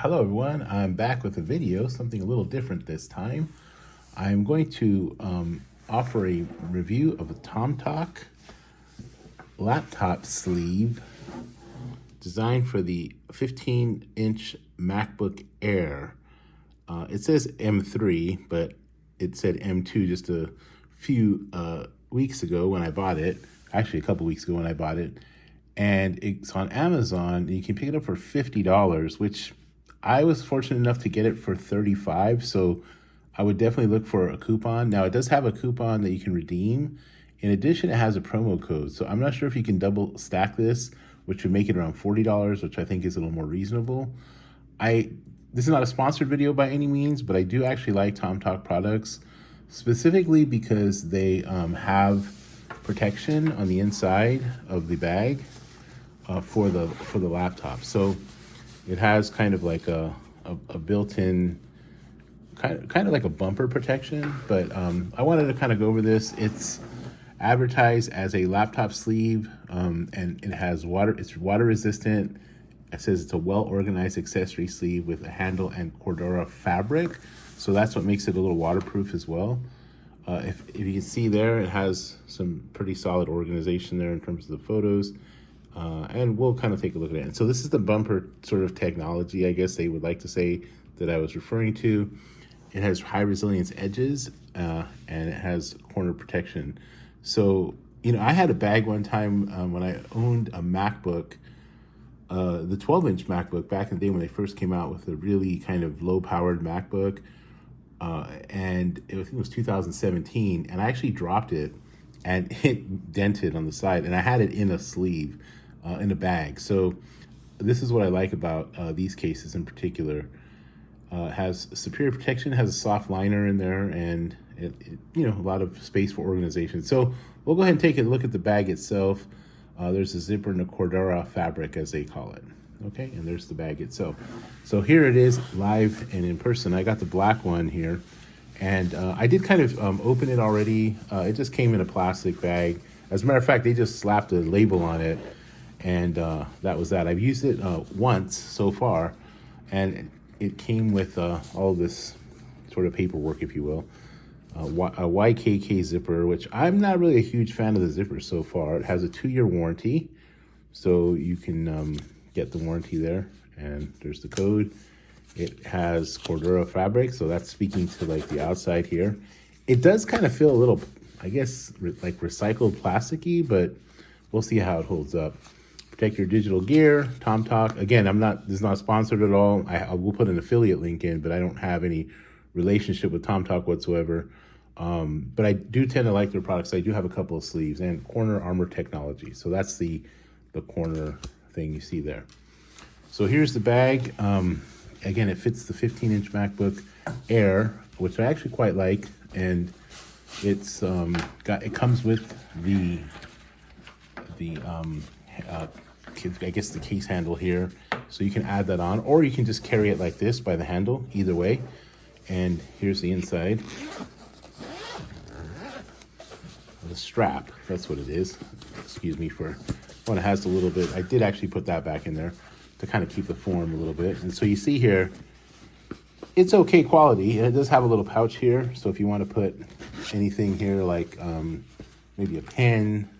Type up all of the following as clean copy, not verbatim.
Hello everyone, I'm back with a video, something a little different this time. I'm going to offer a review of a Tomtoc laptop sleeve designed for the 15-inch MacBook Air. It says M3, but it said M2 just a few weeks ago when I bought it, actually a couple weeks ago when I bought it. And it's on Amazon. You can pick it up for $50, which I was fortunate enough to get it for $35. So I would definitely look for a coupon. Now it does have a coupon that you can redeem. In addition, it has a promo code. So I'm not sure if you can double stack this, which would make it around $40, which I think is a little more reasonable. This is not a sponsored video by any means, but I do actually like Tomtoc products, specifically because they have protection on the inside of the bag for the laptop. So it has kind of like a built-in kind of like a bumper protection, but I wanted to kind of go over this. It's advertised as a laptop sleeve, and it has it's water resistant. It says it's a well-organized accessory sleeve with a handle and Cordura fabric. So that's what makes it a little waterproof as well. If you can see there, it has some pretty solid organization there in terms of the photos. And we'll kind of take a look at it. And so this is the bumper sort of technology, I guess they would like to say, that I was referring to. It has high resilience edges, and it has corner protection. So, you know, I had a bag one time when I owned a MacBook, the 12-inch MacBook back in the day when they first came out with a really kind of low-powered MacBook. And I think it was 2017, and I actually dropped it and it dented on the side, and I had it in a sleeve, in a bag. So this is what I like about these cases in particular. It has superior protection, has a soft liner in there, and it you know, a lot of space for organization. So we'll go ahead and take a look at the bag itself. There's a zipper and a Cordura fabric, as they call it. Okay, and there's the bag itself. So here it is live and in person. I got the black one here, and I did kind of open it already. It just came in a plastic bag. As a matter of fact, they just slapped a label on it, and that was that. I've used it once so far, and it came with all this sort of paperwork, if you will. A YKK zipper, which I'm not really a huge fan of the zipper so far. It has a 2-year warranty, so you can get the warranty there, and there's the code. It has Cordura fabric, so that's speaking to like the outside here. It does kind of feel a little, I guess, like recycled plasticky, but we'll see how it holds up. Protect your digital gear, Tomtoc. Again, this is not sponsored at all. I will put an affiliate link in, but I don't have any relationship with Tomtoc whatsoever. But I do tend to like their products. I do have a couple of sleeves and corner armor technology. So that's the corner thing you see there. So here's the bag. Again, it fits the 15-inch MacBook Air, which I actually quite like, and it's it comes with the I guess the case handle here, so you can add that on, or you can just carry it like this by the handle, either way. And here's the inside. The strap, that's what it is. Excuse me for when it has a little bit. I did actually put that back in there to kind of keep the form a little bit. And so you see here, it's okay quality. It does have a little pouch here, so if you want to put anything here, like maybe a pen,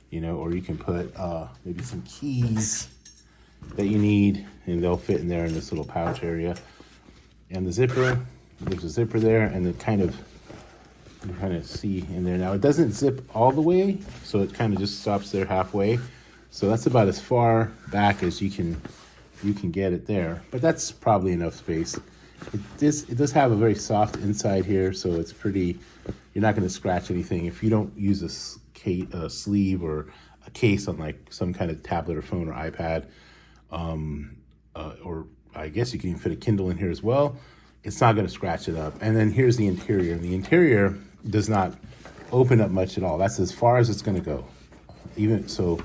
you know, or you can put maybe some keys that you need, and they'll fit in there in this little pouch area. And the zipper, there's a zipper there, and it kind of, you kind of see in there. Now it doesn't zip all the way, so it kind of just stops there halfway. So that's about as far back as you can get it there, but that's probably enough space. It does have a very soft inside here, so it's pretty, you're not going to scratch anything if you don't use a sleeve or a case on like some kind of tablet or phone or iPad, or I guess you can fit a Kindle in here as well. It's not going to scratch it up. And then here's the interior. The interior does not open up much at all. That's as far as it's going to go. Even so,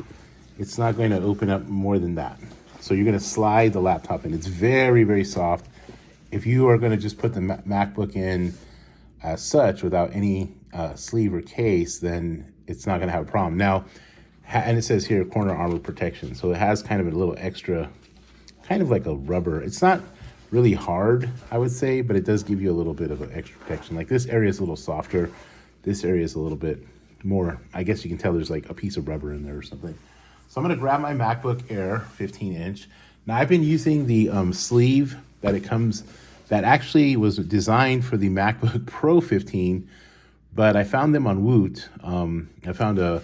it's not going to open up more than that. So you're going to slide the laptop in. It's very, very soft. If you are going to just put the MacBook in as such without any sleeve or case, then it's not going to have a problem. Now, and it says here corner armor protection. So it has kind of a little extra kind of like a rubber. It's not really hard, I would say, but it does give you a little bit of an extra protection. Like this area is a little softer. This area is a little bit more, I guess you can tell there's like a piece of rubber in there or something. So I'm gonna grab my MacBook Air 15-inch. Now I've been using the sleeve that it comes, that actually was designed for the MacBook Pro 15, but I found them on Woot. I found the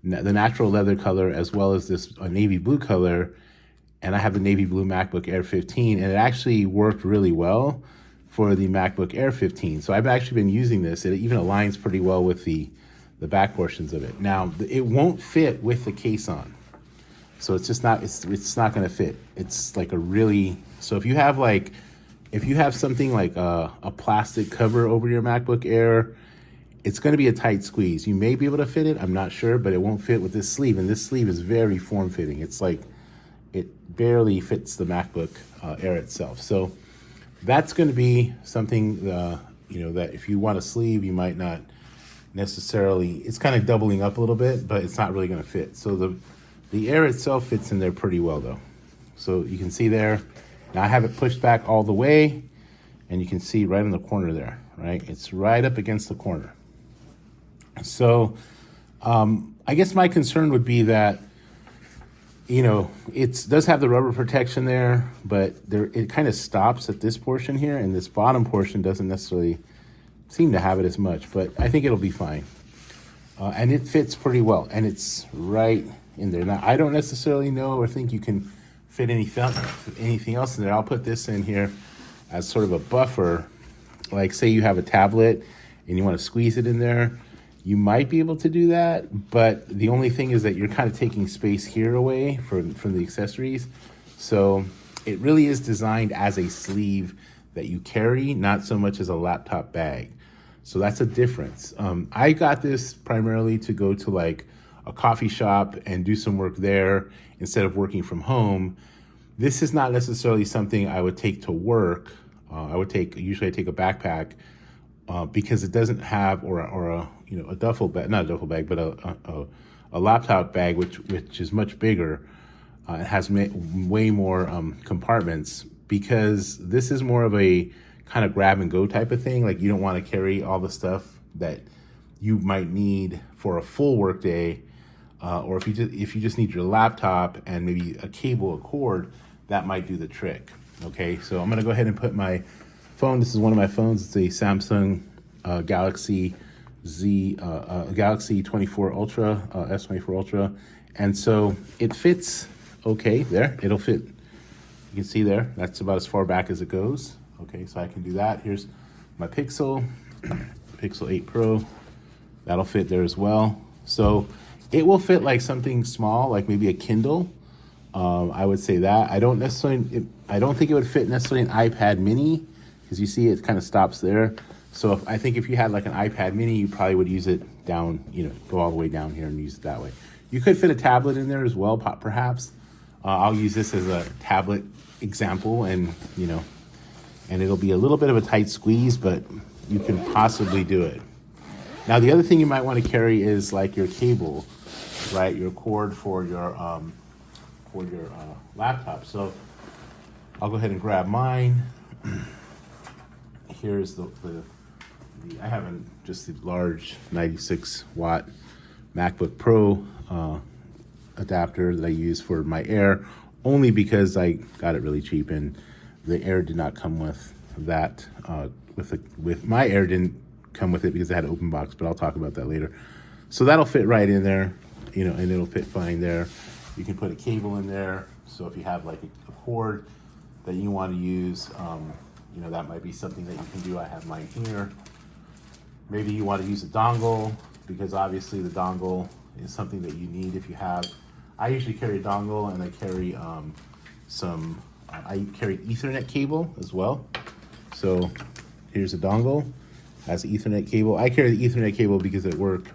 natural leather color as well as this navy blue color, and I have the navy blue MacBook Air 15, and it actually worked really well for the MacBook Air 15. So I've actually been using this. It even aligns pretty well with the back portions of it. Now, it won't fit with the case on. So it's just not, it's not gonna fit. It's like a really, so if you have something like a plastic cover over your MacBook Air, it's gonna be a tight squeeze. You may be able to fit it, I'm not sure, but it won't fit with this sleeve. And this sleeve is very form-fitting. It's like, it barely fits the MacBook Air itself. So that's gonna be something, you know, that if you want a sleeve, you might not necessarily, it's kind of doubling up a little bit, but it's not really gonna fit. So the Air itself fits in there pretty well though. So you can see there, now I have it pushed back all the way, and you can see right in the corner there, right? It's right up against the corner. So I guess my concern would be that, you know, it does have the rubber protection there, but it kind of stops at this portion here, and this bottom portion doesn't necessarily seem to have it as much, but I think it'll be fine. And it fits pretty well, and it's right in there. Now, I don't necessarily know or think you can fit anything else in there. I'll put this in here as sort of a buffer. Like say you have a tablet and you want to squeeze it in there, you might be able to do that, but the only thing is that you're kind of taking space here away from the accessories. So it really is designed as a sleeve that you carry, not so much as a laptop bag. So that's a difference. I got this primarily to go to like a coffee shop and do some work there instead of working from home. This is not necessarily something I would take to work. Usually I take a backpack because it doesn't have, or a you know, a duffel bag, not a duffel bag, but a laptop bag, which is much bigger. It has way more compartments, because this is more of a kind of grab and go type of thing. Like you don't want to carry all the stuff that you might need for a full work day, or if you just need your laptop and maybe a cable, a cord, that might do the trick. Okay, so I'm gonna go ahead and put my phone. This is one of my phones. It's a Samsung Galaxy Galaxy 24 Ultra, S24 Ultra, and so it fits okay there. It'll fit. You can see there. That's about as far back as it goes. Okay, so I can do that. Here's my Pixel 8 Pro. That'll fit there as well. So it will fit like something small, like maybe a Kindle. I would say that. I don't think it would fit necessarily an iPad mini, because you see it kind of stops there. So I think if you had like an iPad mini, you probably would use it down, you know, go all the way down here and use it that way. You could fit a tablet in there as well, perhaps. I'll use this as a tablet example, and you know, and it'll be a little bit of a tight squeeze, but you can possibly do it. Now, the other thing you might want to carry is like your cable, right? Your cord for your laptop. So I'll go ahead and grab mine. Here's I have just the large 96 watt MacBook Pro adapter that I use for my Air, only because I got it really cheap, and the Air did not come with that. With my Air didn't come with it because I had an open box, but I'll talk about that later. So that'll fit right in there, you know, and it'll fit fine there. You can put a cable in there, so if you have like a cord that you want to use, you know, that might be something that you can do. I have mine here. Maybe you want to use a dongle, because obviously the dongle is something that you need if you have. I usually carry a dongle, and I carry I carry Ethernet cable as well. So here's a dongle, has Ethernet cable. I carry the Ethernet cable because at work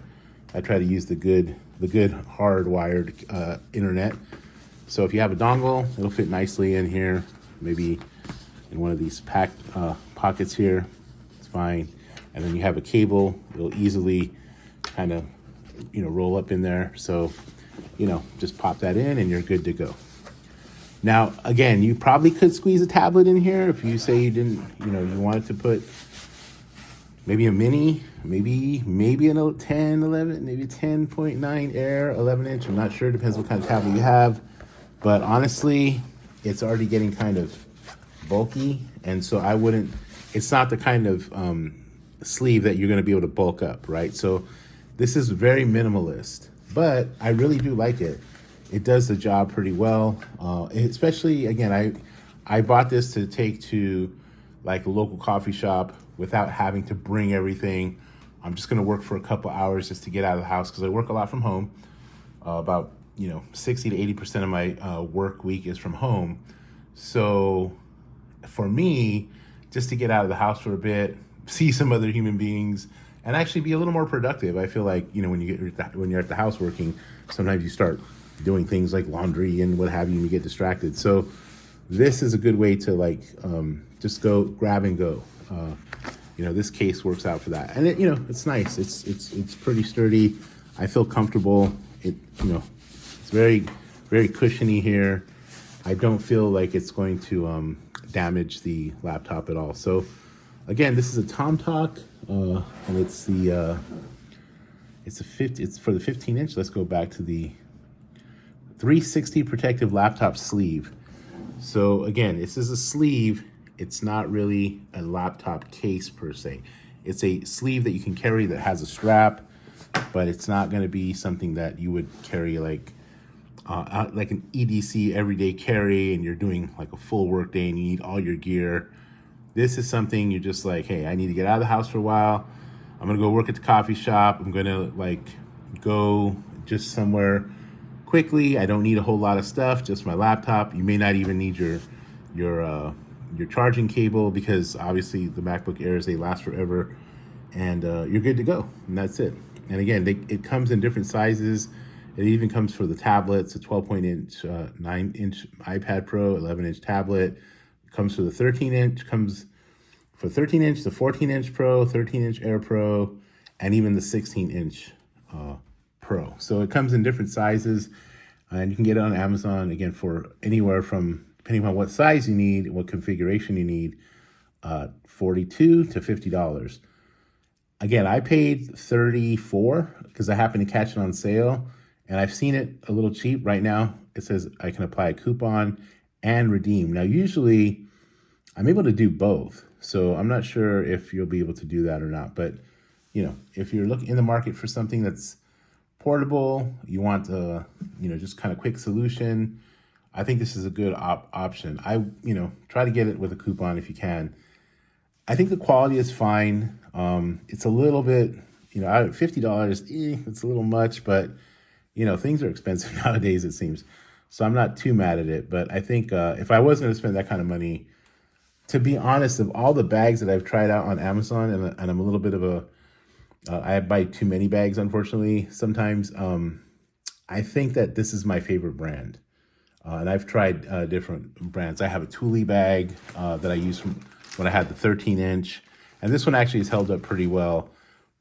I try to use the good hardwired internet. So if you have a dongle, it'll fit nicely in here, maybe in one of these pockets here. It's fine. And then you have a cable, it'll easily kind of, you know, roll up in there. So, you know, just pop that in and you're good to go. Now, again, you probably could squeeze a tablet in here if you say you didn't, you wanted to put maybe a mini, maybe an 10, 11, maybe 10.9 Air, 11 inch. I'm not sure. Depends what kind of tablet you have. But honestly, it's already getting kind of bulky. And so I wouldn't, it's not the kind of sleeve that you're going to be able to bulk up, right? So this is very minimalist, but I really do like it. It does the job pretty well. Especially, again, I bought this to take to like a local coffee shop without having to bring everything. I'm just gonna work for a couple hours just to get out of the house because I work a lot from home. About 60 to 80% of my work week is from home. So for me, just to get out of the house for a bit, see some other human beings, and actually be a little more productive. I feel like when you're at the house working, sometimes you start doing things like laundry and what have you, and you get distracted. So this is a good way to like just go grab and go. This case works out for that, and it's nice. It's pretty sturdy. I feel comfortable. It's very, very cushiony here. I don't feel like it's going to damage the laptop at all. So again, this is a Tomtoc, and it's for the 15 inch. Let's go back to the 360 protective laptop sleeve. So again, this is a sleeve. It's not really a laptop case per se. It's a sleeve that you can carry that has a strap, but it's not going to be something that you would carry like an EDC everyday carry, and you're doing like a full work day and you need all your gear. This is something you're just like, hey, I need to get out of the house for a while. I'm gonna go work at the coffee shop. I'm gonna like go just somewhere quickly. I don't need a whole lot of stuff, just my laptop. You may not even need your charging cable because obviously the MacBook Airs, they last forever, and you're good to go, and that's it. And again, it comes in different sizes. It even comes for the tablets, a 12-inch, 9-inch iPad Pro, 11-inch tablet. It comes for the 13-inch, comes for 13-inch, the 14-inch Pro, 13-inch Air Pro, and even the 16-inch Pro. So it comes in different sizes, and you can get it on Amazon, again, for anywhere from, depending on what size you need, what configuration you need, $42 to $50. Again, I paid $34 because I happened to catch it on sale, and I've seen it a little cheap. Right now, it says I can apply a coupon and redeem. Now, usually, I'm able to do both, so I'm not sure if you'll be able to do that or not. But, if you're looking in the market for something that's portable, you want a, just kind of quick solution, I think this is a good option. I, try to get it with a coupon if you can. I think the quality is fine. It's a little bit, $50, it's a little much, but, things are expensive nowadays, it seems. So I'm not too mad at it. But I think if I was going to spend that kind of money, to be honest, of all the bags that I've tried out on Amazon, and I'm a little bit of I buy too many bags, unfortunately, sometimes, I think that this is my favorite brand. And I've tried different brands. I have a Thule bag that I used from when I had the 13-inch. And this one actually has held up pretty well.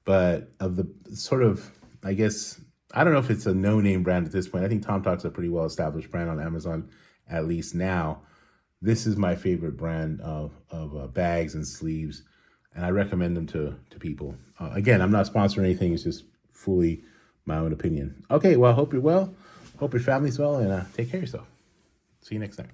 But of the sort of, I guess, I don't know if it's a no-name brand at this point. I think Tomtoc's a pretty well-established brand on Amazon, at least now. This is my favorite brand of bags and sleeves, and I recommend them to people. Again, I'm not sponsoring anything. It's just fully my own opinion. Okay, well, I hope you're well. Hope your family's well, and take care of yourself. See you next time.